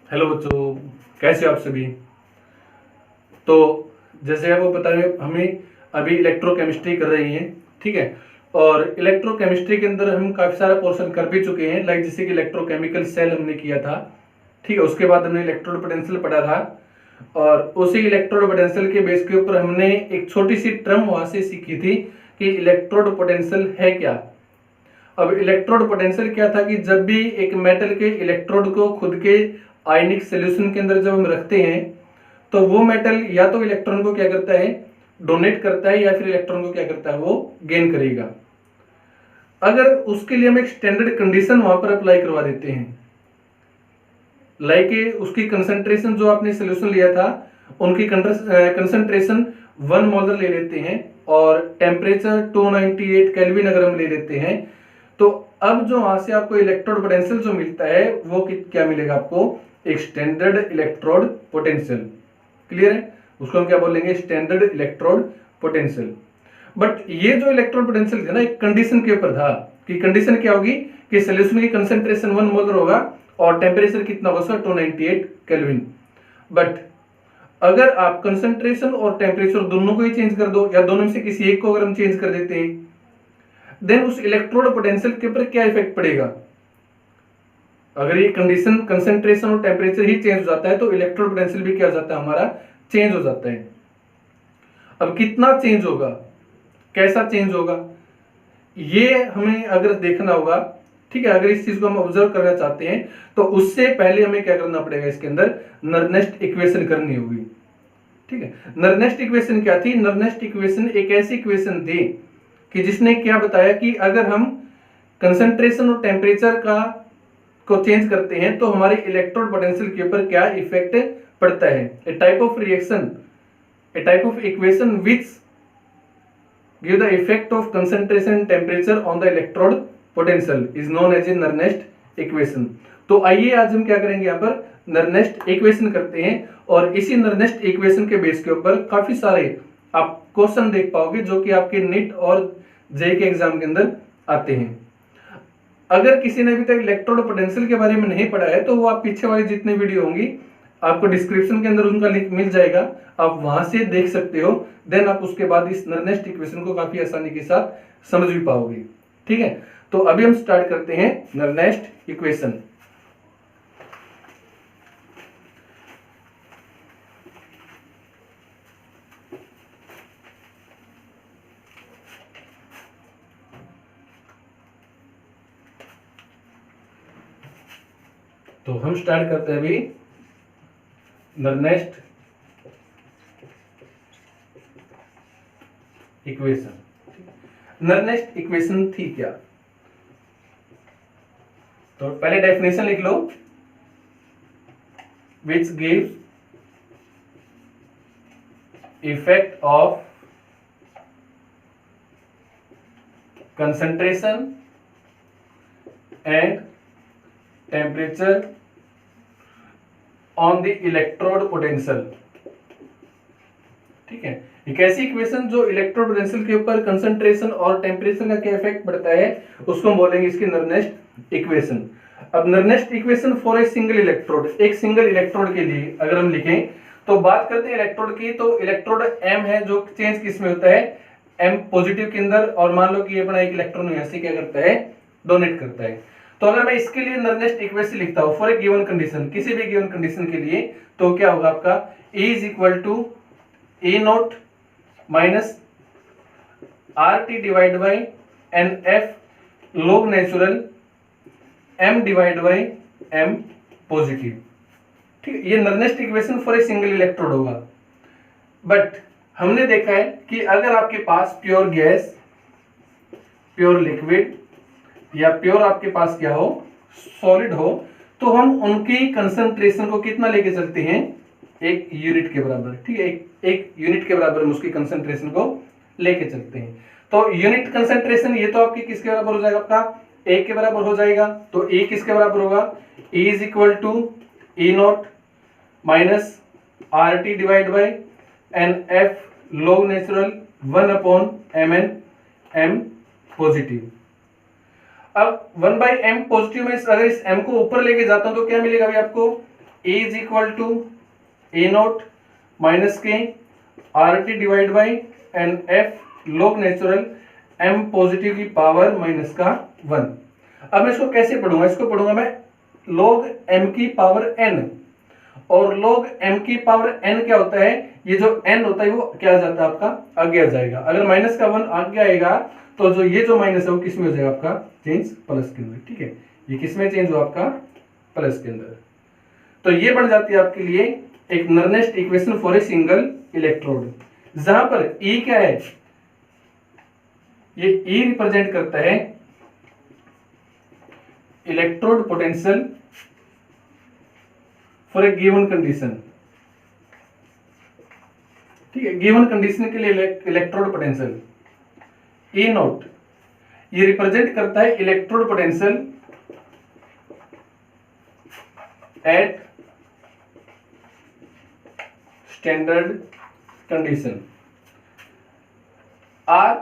Hello बच्चों, कैसे हो आप सभी। तो जैसे आपको पता है हमें अभी इलेक्ट्रोकेमिस्ट्री कर रही हैं, ठीक है। और इलेक्ट्रोकेमिस्ट्री के अंदर हम काफ़ी सारा पोर्शन कर भी चुके हैं, लाइक जैसे कि इलेक्ट्रोकेमिकल सेल हमने किया था, ठीक है। उसके बाद हमने इलेक्ट्रोड पोटेंशियल पढ़ा था, और उसी इलेक्ट्रोड पोटेंशियल के बेस के ऊपर हमने एक छोटी सी टर्म वहां से सीखी थी कि इलेक्ट्रोड पोटेंशियल है क्या। अब इलेक्ट्रोड पोटेंशियल क्या था कि जब भी एक मेटल के इलेक्ट्रोड को खुद के आयनिक सॉल्यूशन के अंदर जब हम रखते हैं तो वो मेटल या तो इलेक्ट्रॉन को क्या करता है, डोनेट करता है, या फिर इलेक्ट्रॉन को क्या करता है, वो गेन करेगा। अगर उसके लिए हम एक स्टैंडर्ड कंडीशन वहां पर अप्लाई करवा देते हैं, लाइक उसकी कंसंट्रेशन जो आपने सोल्यूशन लिया था उनकी कंसंट्रेशन 1 मोलर ले लेते हैं, और टेम्परेचर 298 केल्विन अगर हम ले लेते हैं, तो अब जो वहां से आपको इलेक्ट्रोड पोटेंशियल जो मिलता है वो क्या मिलेगा आपको, एक स्टैंडर्ड इलेक्ट्रोड पोटेंशियल। क्लियर है, उसको हम क्या बोलेंगे, स्टैंडर्ड इलेक्ट्रोड पोटेंशियल। बट ये जो इलेक्ट्रोड पोटेंशियल था ना, एक कंडीशन के ऊपर था कि कंडीशन क्या होगी कि सॉल्यूशन की कंसंट्रेशन 1 मोलर होगा और टेम्परेचर कितना होगा, 298 केल्विन। बट अगर आप कंसंट्रेशन और टेम्परेचर दोनों को ही चेंज कर दो, या दोनों में से किसी एक को अगर हम चेंज कर देते हैं, देन उस इलेक्ट्रोड पोटेंशियल के ऊपर क्या इफेक्ट पड़ेगा। अगर ये कंडीशन कंसंट्रेशन और टेम्परेचर ही चेंज हो जाता है तो इलेक्ट्रोड पोटेंशियल भी क्या हो जाता है, हमारा चेंज हो जाता है। अब कितना चेंज होगा, कैसा चेंज होगा, ये हमें अगर देखना होगा, ठीक है। अगर इस चीज को हम ऑब्जर्व करना चाहते हैं तो उससे पहले हमें क्या करना पड़ेगा, इसके अंदर नर्नेस्ट इक्वेशन करनी होगी, ठीक है। नर्नेस्ट इक्वेशन क्या थी, नर्नेस्ट इक्वेशन एक ऐसी इक्वेशन थी कि जिसने क्या बताया कि अगर हम कंसंट्रेशन और टेम्परेचर को चेंज करते हैं तो हमारे इलेक्ट्रोड पोटेंशियल के ऊपर क्या इफेक्ट पड़ता है। A type of reaction, a type of equation which give the effect of concentration and temperature on the electrode potential is known as a Nernst equation. तो आइए आज हम क्या करेंगे, यहाँ पर नर्नेस्ट इक्वेशन करते हैं, और इसी नर्नेस्ट इक्वेशन के बेस के ऊपर काफी सारे आप क्वेश्चन देख पाओगे जो कि आपके नीट और जेईई के एग्जाम के अंदर आते हैं। अगर किसी ने अभी तक इलेक्ट्रोड पोटेंशियल के बारे में नहीं पढ़ा है तो वो आप पीछे वाली जितनी वीडियो होंगी आपको डिस्क्रिप्शन के अंदर उनका लिंक मिल जाएगा, आप वहां से देख सकते हो। देन आप उसके बाद इस नर्नेस्ट इक्वेशन को काफी आसानी के साथ समझ भी पाओगे, ठीक है। तो अभी हम स्टार्ट करते हैं नर्नेस्ट इक्वेशन। तो हम स्टार्ट करते हैं अभी नर्नेस्ट इक्वेशन। नर्नेस्ट इक्वेशन थी क्या, तो पहले डेफिनेशन लिख लो, which gives effect of concentration and temperature on the electrode potential, ठीक है। एक ऐसी इक्वेशन जो इलेक्ट्रोड पोटेंशियल के ऊपर कंसंट्रेशन और टेम्परेचर का क्या इफेक्ट पड़ता है उसको हम बोलेंगे इसकी नर्नेस्ट इक्वेशन। अब Nernst equation for a single electrode, एक सिंगल इलेक्ट्रोड के लिए अगर हम लिखें तो बात करते हैं इलेक्ट्रोड की, तो इलेक्ट्रोड एम है जो चेंज किस में होता है, एम पॉजिटिव के अंदर, और मान लो कि ये अपना एक इलेक्ट्रॉन यहां से क्या करता है, डोनेट करता है। तो अगर मैं इसके लिए नर्नेस्ट इक्वेशन लिखता हूं फॉर ए गिवन कंडीशन, किसी भी गिवन कंडीशन के लिए, तो क्या होगा आपका E is equal to A naught minus R T divide by N F log natural M divide by M positive, ठीक है। ये Nernst equation for a single electrode होगा। बट हमने देखा है कि अगर आपके पास प्योर गैस, प्योर लिक्विड, या प्योर आपके पास क्या हो, सॉलिड हो, तो हम उनकी कंसंट्रेशन को कितना लेके चलते हैं, एक यूनिट के बराबर, ठीक है। एक यूनिट के बराबर हम उसकी कंसंट्रेशन को लेके चलते हैं। तो यूनिट कंसंट्रेशन ये तो आपकी किसके बराबर हो जाएगा, आपका ए के बराबर हो जाएगा। तो ए किसके बराबर होगा, E is equal to E naught minus R T divide by N F log natural 1 upon M N M positive. अब 1 बाई एम पॉजिटिव में अगर इस m को ऊपर लेके जाता हूं तो क्या मिलेगा भाई आपको, E is equal to A naught minus के R T divide by N F log natural M positive की पावर माइनस का 1। अब मैं इसको कैसे पढ़ूंगा, इसको पढ़ूंगा मैं log m की पावर n, और log m की पावर n क्या होता है, ये जो n होता है वो क्या आ जाता है आपका आगे आ जाएगा। अगर माइनस का 1 आगे आएगा तो जो ये जो माइनस है वो किस में हो जाएगा आपका चेंज प्लस के अंदर। ठीक है, ये किस में चेंज हुआ आपका प्लस के अंदर। तो ये बन जाती है आपके लिए एक Nernst equation for a single electrode, जहां पर E क्या है, ये E रिप्रेजेंट करता है electrode potential for a given condition. ठीक है, गिवन कंडीशन के लिए इलेक्ट्रोड पोटेंशियल E नॉट ये रिप्रेजेंट करता है electrode potential at standard condition. R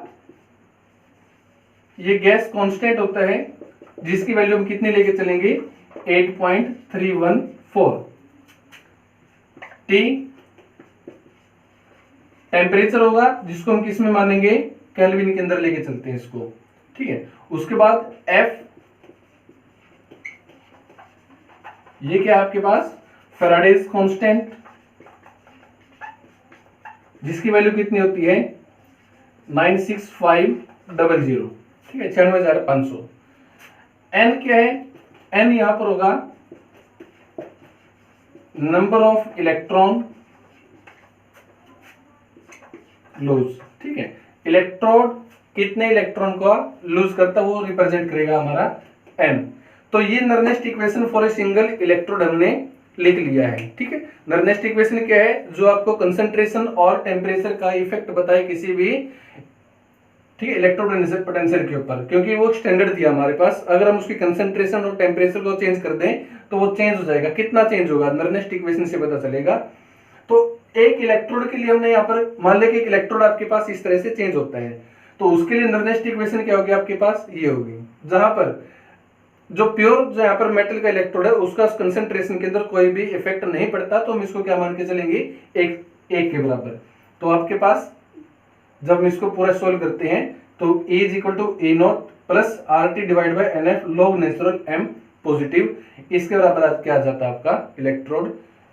ये गैस कांस्टेंट होता है जिसकी वैल्यू हम कितनी लेके चलेंगे 8.314। T टेम्परेचर होगा जिसको हम किस में मानेंगे केल्विन के अंदर लेके चलते हैं इसको। ठीक है, उसके बाद F ये क्या है आपके पास फैराडेज कांस्टेंट जिसकी वैल्यू कितनी होती है 96500। ठीक है, 96,500। N क्या है, N यहां पर होगा नंबर ऑफ इलेक्ट्रॉन लूज। ठीक है, इलेक्ट्रोड कितने इलेक्ट्रॉन को लूज करता है वो रिप्रेजेंट करेगा हमारा N। तो ये Nernst equation for a single electrode हमने लिख लिया है। ठीक है, नर्नेस्ट इक्वेशन क्या है, जो आपको कंसंट्रेशन और टेम्परेचर का इफेक्ट बताए किसी भी ठीक है इलेक्ट्रोड पोटेंशियल के ऊपर, क्योंकि वो स्टैंडर्ड दिया हमारे पास। अगर हम उसकी कंसंट्रेशन और टेम्परेचर को चेंज कर दें तो वो चेंज हो जाएगा। कितना चेंज होगा नर्नेस्ट इक्वेशन से पता चलेगा। तो एक इलेक्ट्रोड के लिए हमने यहाँ पर मान लिया कि एक इलेक्ट्रोड आपके पास इस तरह से चेंज होता है, तो उसके लिए नर्नेस्ट इक्वेशन क्या होगी आपके पास ये होगी, जहां पर जो प्योर जो यहाँ पर मेटल का इलेक्ट्रोड है उसका कंसंट्रेशन के अंदर कोई भी इफेक्ट नहीं पड़ता, तो हम इसको क्या मान के चलेंगे एक के बराबर। तो आपके पास जब हम इसको पूरा सोल्व करते हैं तो E is equal to A naught plus R T divide by N F log natural M positive, इसके बराबर क्या आ जाता है आपका इलेक्ट्रोड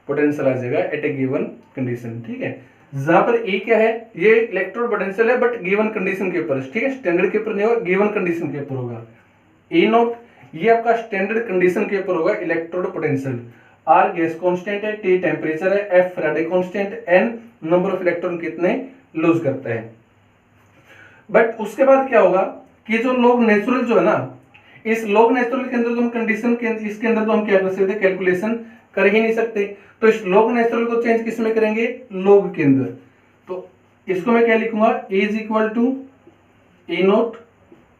पोटेंशियल आ जाएगा एट ए गिवन कंडीशन। ठीक है, जहां पर E क्या है ये इलेक्ट्रोड पोटेंशियल है बट गिवन कंडीशन के ऊपर। ठीक है, स्टैंडर्ड के ऊपर नहीं होगा, गिवन कंडीशन के ऊपर होगा। E नॉट ये आपका स्टैंडर्ड कंडीशन के ऊपर होगा electrode potential. R gas constant है, T टेम्परेचर है, F Faraday constant, N number of electron कितने लूज करता है। बट उसके बाद क्या होगा कि जो लॉग नेचुरल जो है ना, इस लॉग नेचुरल के अंदर तो हम कंडीशन के इसके अंदर तो हम क्या कर सकते कैलकुलेशन कर ही नहीं सकते, तो इस लॉग नेचुरल को चेंज किस में करेंगे लॉग के अंदर। तो इसको मैं क्या लिखूंगा E is equal to A naught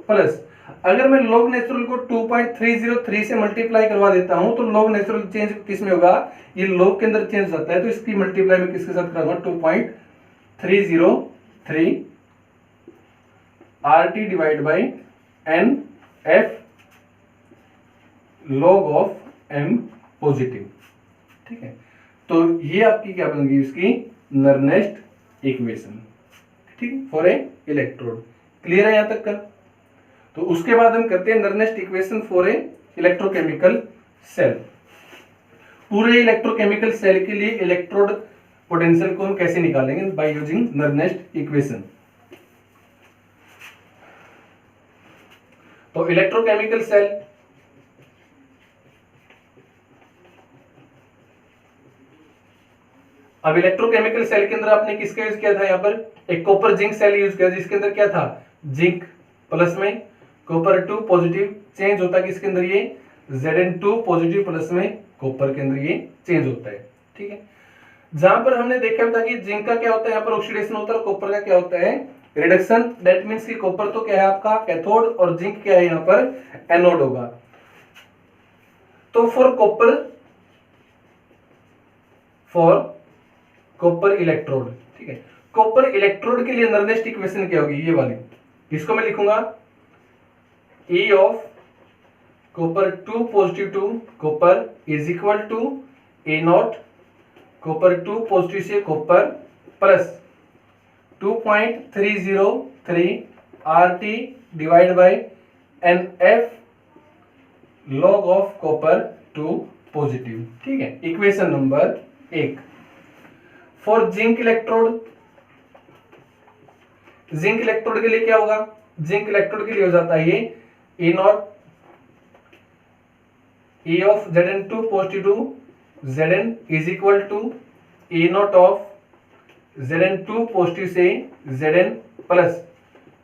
plus, अगर मैं लॉग नेचुरल को 2.303 से मल्टीप्लाई करवा देता हूं तो लॉग नेचुरल चेंज किस में होगा ये लॉग के अंदर चेंज होता है, तो इसकी मल्टीप्लाई में किसके साथ कराऊंगा 2.303 RT divide by N F log of m positive. ठीक है, तो ये आपकी क्या बनेगी इसकी नर्नेस्ट इक्वेशन। ठीक है, फॉर ए इलेक्ट्रोड। क्लियर है यहां तक का। तो उसके बाद हम करते हैं Nernst equation for a electrochemical cell. पूरे इलेक्ट्रोकेमिकल सेल के लिए इलेक्ट्रोड पोटेंशियल को हम कैसे निकालेंगे बाय यूजिंग नर्नेस्ट इक्वेशन। तो इलेक्ट्रोकेमिकल सेल अब इलेक्ट्रोकेमिकल सेल के अंदर आपने किसका यूज किया था, यहाँ पर एक कॉपर जिंक सेल यूज किया जिसके अंदर क्या था जिंक प्लस में कॉपर 2 पॉजिटिव चेंज होता है किसके अंदर ये Zn2 पॉजिटिव प्लस में कॉपर के अंदर ये चेंज होता है। ठीक है, जहां पर हमने देखा था कि जिंक का क्या होता है यहाँ पर ऑक्सीडेशन होता है और कॉपर का क्या होता है रिडक्शन। दैट मींस कि कॉपर तो क्या है आपका कैथोड और जिंक क्या है यहाँ पर एनोड होगा। तो कॉपर इलेक्ट्रोड, ठीक है, कॉपर इलेक्ट्रोड के लिए नर्नेस्ट इक्वेशन क्या होगी ये वाली, इसको मैं लिखूंगा E of copper 2 positive 2 copper is equal to A naught copper 2 positive से copper plus 2.303 RT divide by NF log of copper 2 positive. ठीक है, equation number 1। For zinc electrode, zinc electrode के लिए क्या होगा? जिंक इलेक्ट्रोड के लिए हो जाता है ये E naught E of Zn2 positive Zn is equal to A naught of Zn2 positive से Zn plus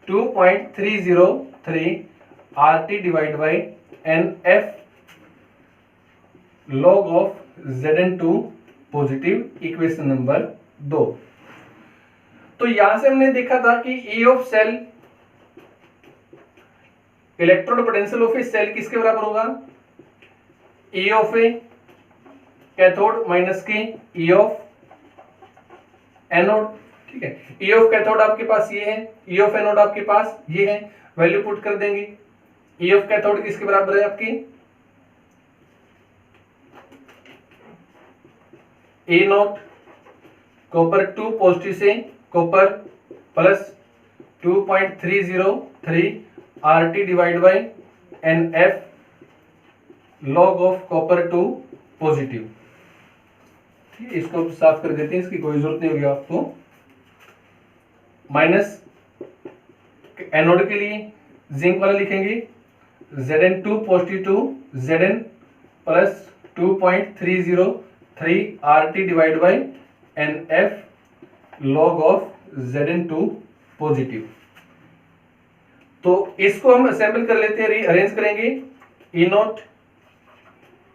2.303 RT divide by NF log of Zn2 positive, equation number 2। तो यहां से हमने देखा था कि E of cell, electrode potential of a cell किसके बराबर होगा? E of a cathode minus के E ऑफ एनोड। ठीक है, E ऑफ कैथोड आपके पास ये है, E ऑफ एनोड आपके पास ये है, वैल्यू पुट कर देंगे। E ऑफ कैथोड किसके बराबर है आपकी? ए नॉट कॉपर 2 पॉजिटिव से copper plus 2.303 RT divide by NF log of copper 2 positive. ठीक है, इसको साफ कर देते हैं, इसकी कोई जरूरत नहीं होगी आपको। माइनस एनोड के लिए जिंक वाला लिखेंगे Zn2 positive to Zn plus 2.303 RT divide by NF log of Zn2 positive. तो इसको हम असेंबल कर लेते हैं, अरेंज करेंगे। E naught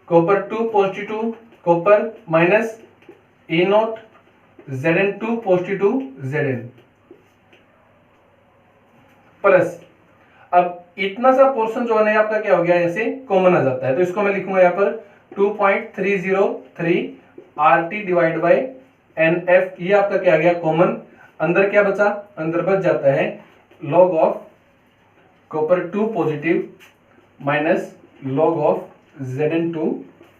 copper 2 positive to copper minus E naught Zn2 positive to Zn plus, अब इतना सा पोर्शन जो है आपका क्या हो गया, ऐसे कॉमन आ जाता है, तो इसको मैं लिखूंगा यहाँ पर 2.303 RT डिवाइड बाय NF, ये आपका क्या आ गया कॉमन। अंदर क्या बचा? अंदर बच जाता है log of copper 2 positive minus log of Zn2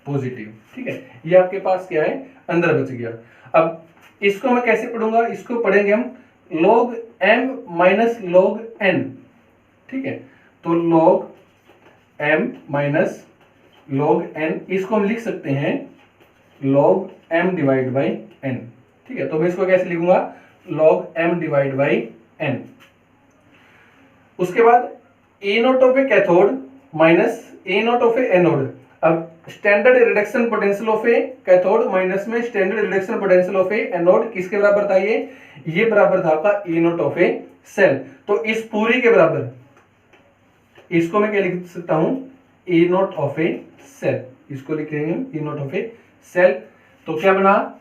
positive. ठीक है, ये आपके पास क्या है, अंदर बच गया। अब इसको मैं कैसे पढ़ूंगा? इसको पढ़ेंगे हम log m minus log n। ठीक है, तो log m minus log n, इसको हम लिख सकते हैं log m divide by n। ठीक है, तो मैं इसको कैसे लिखूंगा? log m divide by n। उसके बाद E naught of a cathode minus E naught of a anode. अब standard reduction potential of a cathode minus में standard reduction potential of a anode किसके बराबर था? ये बराबर था आपका E naught of a cell. तो इस पूरी के बराबर इसको मैं क्या लिख सकता हूं? E naught of a cell. इसको लिख लेंगे E naught of a cell. तो क्या बना?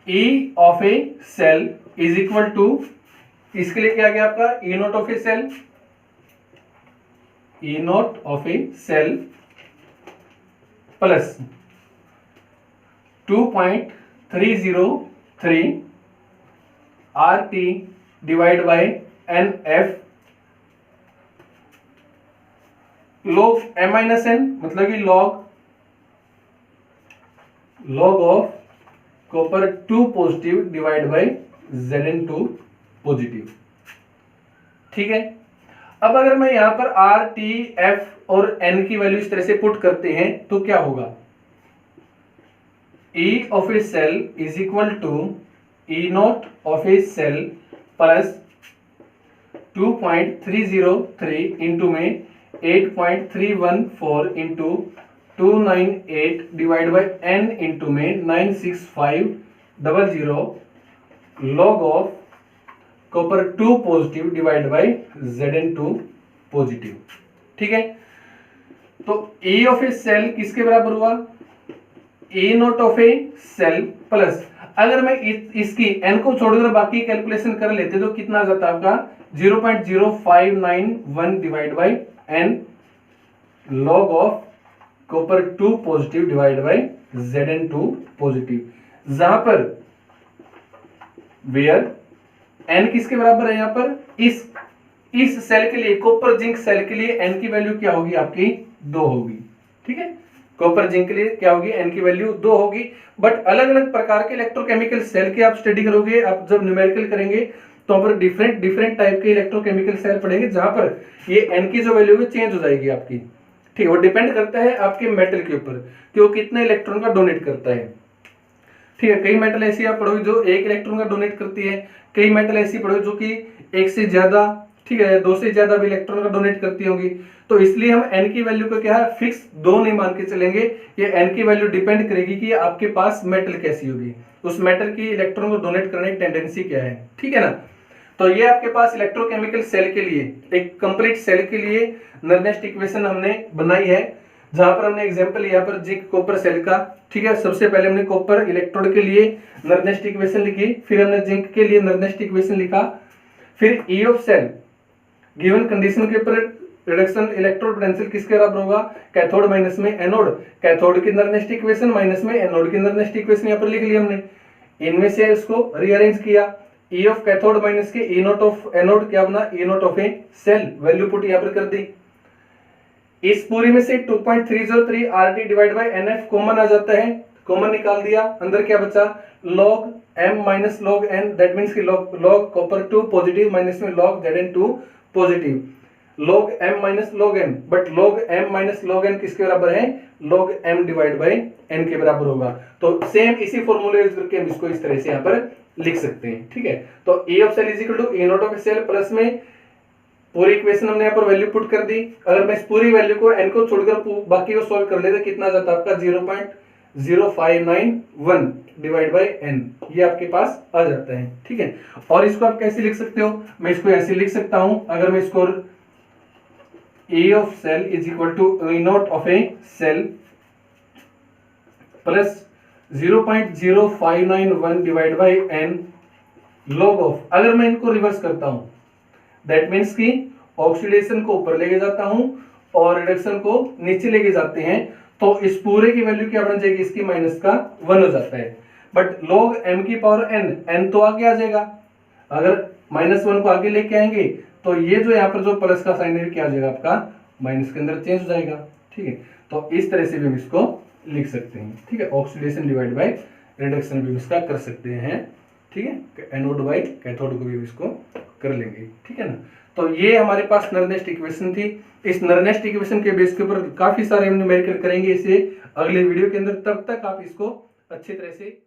E of a cell is equal to, इसके लिए क्या आ गया आपका? E naught of a cell, E naught of a cell plus 2.303 RT divide by NF log m minus n, मतलब कि log of copper 2 positive divide by Zn2 positive. ठीक है, अब अगर मैं यहां पर R, T, F और N की वैल्यू इस तरह से पुट करते हैं तो क्या होगा? E of a cell is equal to E naught of a cell plus 2.303 into में 8.314 into 298 divide by n into में 96500 log of copper 2 positive divide by Zn2 positive. ठीक है, तो ए ऑफ ए सेल किसके बराबर हुआ? E naught of a cell plus, अगर मैं इसकी n को छोड़कर बाकी कैलकुलेशन कर लेते तो कितना आ जाता आपका? 0.0591 divide by n log of copper 2 positive divide by Zn2 positive, जहां पर वेयर n किसके बराबर है? यहां पर इस सेल के लिए, कॉपर जिंक सेल के लिए n की वैल्यू क्या होगी आपकी? 2 होगी। ठीक है, कॉपर जिंक के लिए क्या होगी, एन की वैल्यू 2 होगी। बट अलग अलग प्रकार के इलेक्ट्रोकेमिकल सेल की आप स्टडी करोगे, आप जब न्यूमेरिकल करेंगे तो वहां पर डिफरेंट टाइप के इलेक्ट्रोकेमिकल सेल पढ़ेंगे, जहां पर ये एन की जो वैल्यू है चेंज हो जाएगी आपकी। ठीक है, वो डिपेंड करता है आपके मेटल के ऊपर कि वो कितने इलेक्ट्रॉन का डोनेट करता है। ठीक है, कई मेटल ऐसी आप पढ़ोगे जो 1 इलेक्ट्रॉन का डोनेट करती है, कई मेटल ऐसी पढ़ोगे जो कि 1 से ज्यादा, ठीक है, 2 से ज्यादा भी इलेक्ट्रॉन का डोनेट करती होंगी। तो इसलिए हम एन की वैल्यू को क्या है, फिक्स 2 नहीं मान के चलेंगे। ये एन की वैल्यू डिपेंड करेगी कि आपके पास मेटल कैसी होगी, उस मेटल की इलेक्ट्रॉन को डोनेट करने की टेंडेंसी क्या है। ठीक है ना। तो ये आपके पास इलेक्ट्रोकेमिकल सेल के लिए, एक कंप्लीट सेल के लिए नर्नेस्ट इक्वेशन हमने बनाई है, जहां पर हमने एग्जांपल यहाँ पर जिंक कॉपर सेल का। ठीक है, सबसे पहले हमने कॉपर इलेक्ट्रोड के लिए नर्नेस्ट इक्वेशन लिखी, फिर हमने जिंक के लिए नर्नेस्ट इक्वेशन लिखा, फिर E of cell given condition के ऊपर रिडक्शन इलेक्ट्रोड पोटेंशियल किसके बराबर होगा, कैथोड माइनस में एनोड, कैथोड की नर्नेस्ट इक्वेशन माइनस में एनोड की नर्नेस्ट इक्वेशन यहाँ पर लिख लिया हमने, इनमें से इसको रीअरेंज किया। ई ऑफ कैथोड माइनस के ई नॉट ऑफ एनोड क्या बना, E naught of a cell, value put यहाँ पर कर दी। इस पूरी में से 2.303 RT divide by NF common आ जाता है, कॉमन निकाल दिया, अंदर क्या बचा, log m minus log n, that means कि log कॉपर 2 पॉजिटिव माइनस में log Zn2 positive, log m minus log n, but log m minus log n किसके बराबर है, log m divide by n के बराबर होगा। तो सेम इसी फॉर्मूले यूज करके हम इसको इस तरह से यहाँ पर लिख सकते हैं। ठीक है, तो E of cell is equal to E naught of cell plus में पूरी इक्वेशन हमने यहाँ पर वैल्यू पुट कर दी। अगर मैं इस पूरी वैल्यू को n को छोड़कर बाकी को सॉल्व कर लेते कितना जाता है आपका 0.0591 डिवाइड बाय n, ये आपके पास आ जाता है। ठीक है, और इसको आप कैसे लिख सकते हो, मैं इसको ऐसे लिख सकता हूं, अगर मैं इसको E of cell is equal to E naught of a cell plus 0.0591 divide by n log of, अगर मैं इनको रिवर्स करता हूं दैट मीन्स कि ऑक्सीडेशन को ऊपर लेके जाता हूं और रिडक्शन को नीचे लेके जाते हैं, तो इस पूरे की वैल्यू क्या बन जाएगी, इसकी माइनस का 1 हो जाता है। बट log m की पावर n तो आगे आ जाएगा, अगर -1 को आगे लेके आएंगे तो ये जो यहाँ पर जो प्लस का साइन है क्या आ जाएगा आपका माइनस के अंदर चेंज हो जाएगा। ठीक है, तो इस तरह से भी हम इसको लिख सकते हैं। ठीक है, ऑक्सीडेशन डिवाइड बाय रिडक्शन भी इसका कर सकते हैं। ठीक है, एनोड बाय कैथोड को भी इसको कर लेंगे। ठीक है ना, तो ये हमारे पास नर्नेस्ट इक्वेशन थी। इस नर्नेस्ट इक्वेशन के बेस के ऊपर काफी सारे हम न्यूमेरिकल करेंगे इसे अगले वीडियो के अंदर, तब तक आप इसको अच्छी तरह से